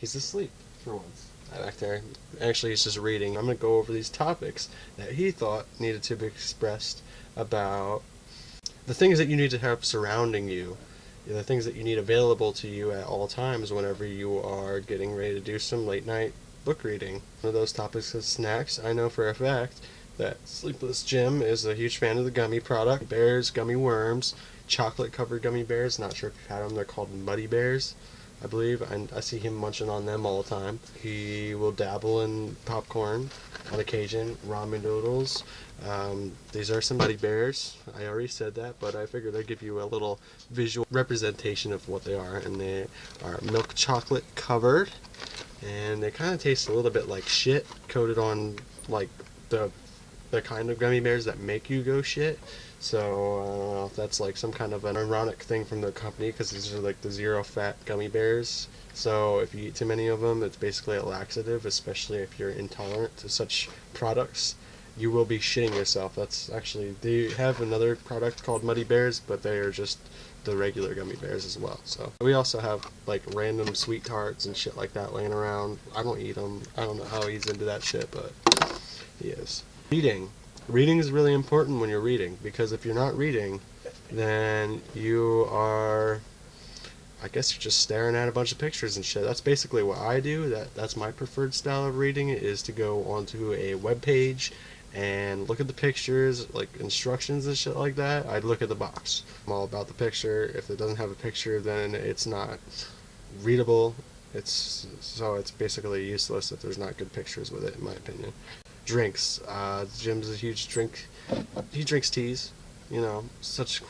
He's asleep for once. Back there. Actually, he's just reading. I'm going to go over these topics that he thought needed to be expressed about the things that you need to have surrounding you, the things that you need available to you at all times whenever you are getting ready to do some late night book reading. One of those topics is snacks. I know for a fact that Sleepless Jim is a huge fan of the gummy product. Bears, gummy worms, chocolate covered gummy bears. Not sure if you've had them. They're called Muddy Bears, I believe, and I see him munching on them all the time. He will dabble in popcorn on occasion, ramen noodles. These are some Muddy Bears. I already said that, but I figured I'd give you a little visual representation of what they are. And they are milk chocolate covered, and they kind of taste a little bit like shit coated on like the kind of gummy bears that make you go shit. So I don't know if that's like some kind of an ironic thing from the company, because these are like the zero fat gummy bears. So if you eat too many of them, it's basically a laxative, especially if you're intolerant to such products. You will be shitting yourself. That's actually, they have another product called Muddy Bears, but they are just the regular gummy bears as well. So we also have like random sweet tarts and shit like that laying around. I don't eat them. I don't know how he's into that shit, but he is. Reading. Reading is really important when you're reading, because if you're not reading, then you are, I guess you're just staring at a bunch of pictures and shit. That's basically what I do. That's my preferred style of reading, is to go onto a web page and look at the pictures, like instructions and shit like that. I'd look at the box. I'm all about the picture. If it doesn't have a picture, then it's not readable. It's basically useless if there's not good pictures with it, in my opinion. Drinks. Jim's a huge drink. He drinks teas. You know, such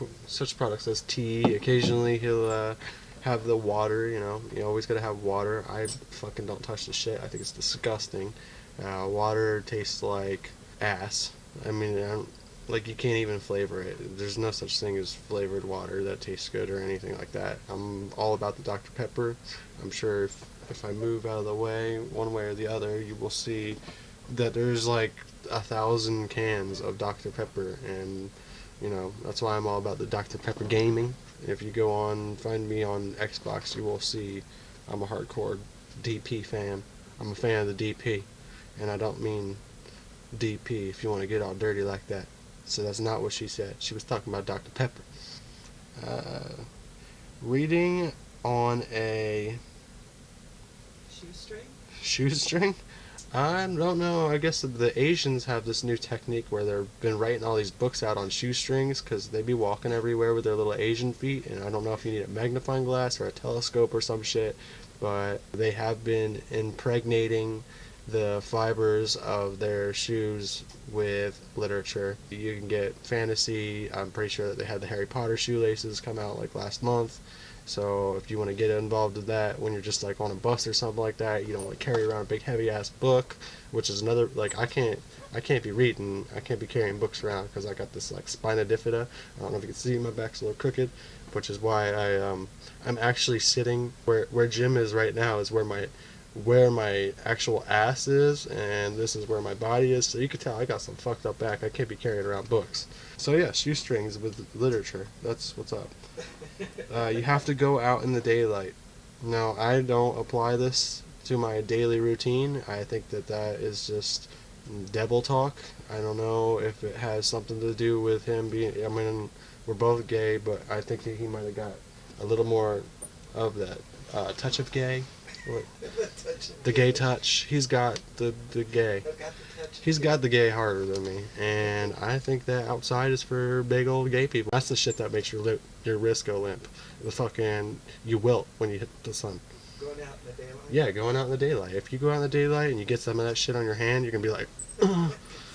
products as tea. Occasionally he'll have the water. You always gotta have water. I fucking don't touch the shit. I think it's disgusting. Water tastes like ass. I mean, like you can't even flavor it. There's no such thing as flavored water that tastes good or anything like that. I'm all about the Dr. Pepper. I'm sure if I move out of the way, one way or the other, you will see that there's like 1,000 cans of Dr. Pepper, and that's why I'm all about the Dr. Pepper gaming. If you go on, find me on Xbox, you will see I'm a hardcore DP fan. I'm a fan of the DP, and I don't mean DP if you want to get all dirty like that. So that's not what she said. She was talking about Dr. Pepper. Reading on a shoestring? I don't know. I guess the Asians have this new technique where they've been writing all these books out on shoestrings, because they be walking everywhere with their little Asian feet, and I don't know if you need a magnifying glass or a telescope or some shit, but they have been impregnating the fibers of their shoes with literature. You can get fantasy. I'm pretty sure that they had the Harry Potter shoelaces come out like last month. So if you want to get involved with that when you're just like on a bus or something like that, you don't want to carry around a big heavy ass book, which is another, like I can't be reading, I can't be carrying books around because I got this like spina bifida. I don't know if you can see, my back's a little crooked, which is why I'm actually sitting where Jim is right now is where my actual ass is, and this is where my body is, so you can tell I got some fucked up back. I can't be carrying around books. So yeah, shoestrings with literature. That's what's up. You have to go out in the daylight. Now, I don't apply this to my daily routine. I think that is just devil talk. I don't know if it has something to do with him being, I mean, we're both gay, but I think that he might have got a little more of that touch of gay. What? The gay touch. He's got the gay. He's got the gay harder than me, and I think that outside is for big old gay people. That's the shit that makes your wrist go limp. The fucking, you wilt when you hit the sun. Going out in the daylight? Yeah, going out in the daylight. If you go out in the daylight and you get some of that shit on your hand, you're gonna be like, ugh.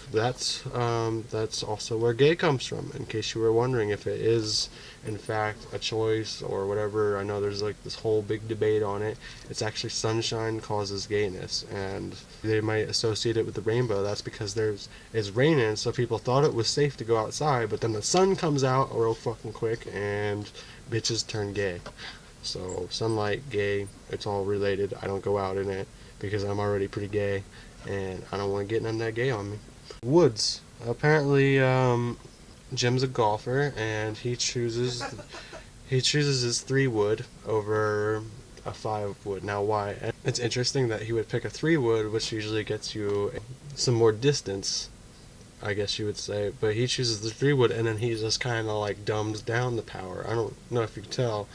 That's also where gay comes from, in case you were wondering if it is in fact a choice or whatever. I know there's like this whole big debate on it. It's actually sunshine causes gayness, and they might associate it with the rainbow. That's because it's raining, so people thought it was safe to go outside, but then the sun comes out real fucking quick and bitches turn gay. So sunlight, gay, it's all related. I don't go out in it because I'm already pretty gay, and I don't want to get none of that gay on me. Woods. Apparently, Jim's a golfer, and he chooses his 3 wood over a 5 wood. Now why? And it's interesting that he would pick a 3 wood, which usually gets you some more distance, I guess you would say, but he chooses the 3 wood, and then he just kind of like dumbs down the power. I don't know if you can tell.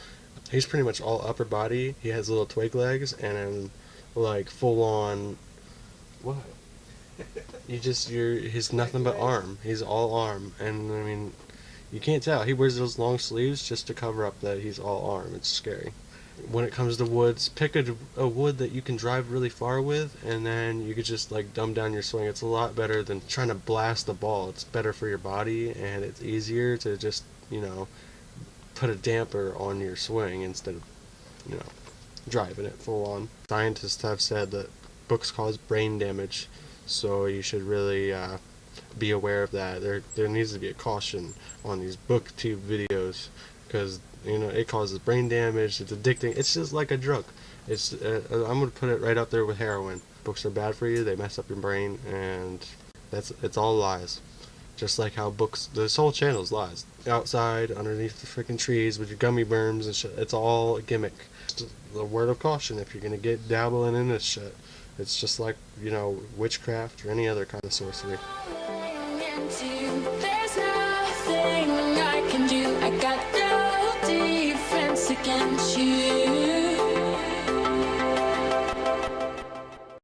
He's pretty much all upper body. He has little twig legs, and then like full on. What? He's nothing but arm. He's all arm, and I mean, you can't tell. He wears those long sleeves just to cover up that he's all arm. It's scary. When it comes to woods, pick a wood that you can drive really far with, and then you could just like dumb down your swing. It's a lot better than trying to blast the ball. It's better for your body, and it's easier to just, put a damper on your swing instead of, you know, driving it full on. Scientists have said that books cause brain damage, so you should really be aware of that. There needs to be a caution on these booktube videos, because it causes brain damage. It's addicting. It's just like a drug. I'm gonna put it right up there with heroin. Books are bad for you. They mess up your brain, and it's all lies. Just like how books, this whole channel's lies. Outside, underneath the freaking trees with your gummy worms and shit. It's all a gimmick. Just a word of caution if you're gonna get dabbling in this shit. It's just like, witchcraft or any other kind of sorcery. There's